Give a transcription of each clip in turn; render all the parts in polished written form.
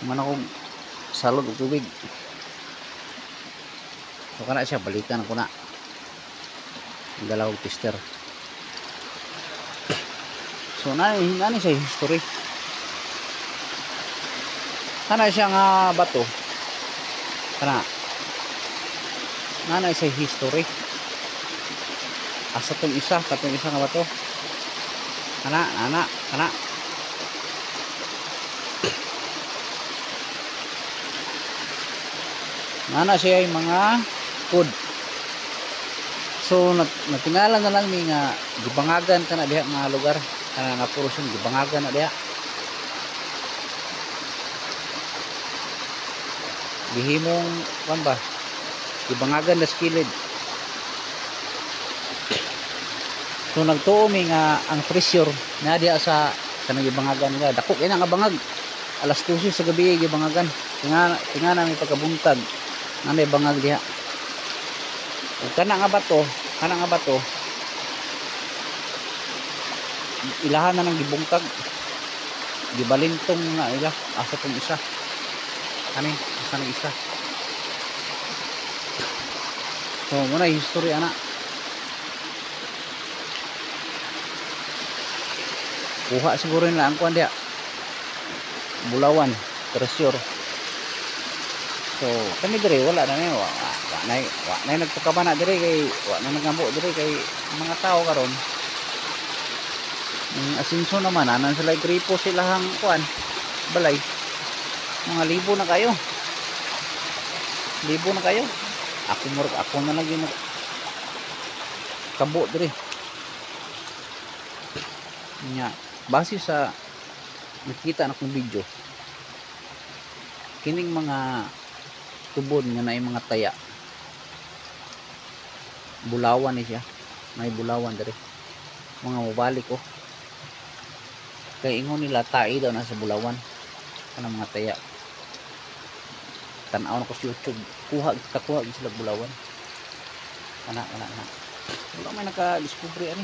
man akong salod og tubig. So kana siya, balikan ako na. Ang dalawang tester. So nani siya history. Kana siya nga bato. Kana. Nana siya history. Asa tong isa nga bato. Kana. Nana siya yung mga food. So natingala na lang ni nga gibangagan kana diha nga lugar, kana nga portion gibangagan na diha. Gihimong kan ba? Gibangagan na skilid. So nagtuo mi nga ang pressure na diha sa kanang gibangagan nga dako kay nga bangag. Alas 12 sa gabi gibangagan. Tinga na mi pagkabuntag. Nanay bangag diha. Kana nga bato ilahan na ng gibungkag, gibalintong nga ila asa tong isa ani asa ng isa. So muna history ana kuha siguro nila ang kuan diha bulawan treasure. So kami dire wala na ni wa na nagpakabana dire kay wa na nagambo dire kay mga tao karon asinso naman anan sila gripo silahang kuan balay mga libo na kayo ako na lang yung kabo dire nya base sa nakita na kong video kining mga tubod nga naay mga taya bulawan ni siya, may bulawan dire mga mubalik ko kay ingon nila tae daw na sa bulawan kanang mga taya. Tanaw na ko sa YouTube kuha sila bulawan ana wala may naka-discovery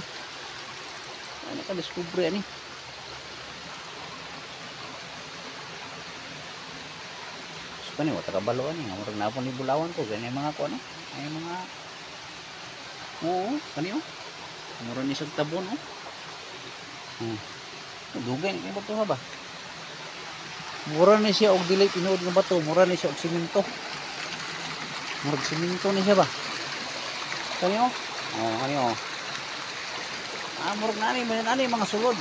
ani so kani wata kabalo ani nga murag napon ni bulawan ko gani mga ko ano ay mga oo kani murag ni sag tabon dugay ni bato ba mura ni siya og dili tinuod nga bato mura ni siya og semento murag semento ni siya ba kani kani murag nani mga sulod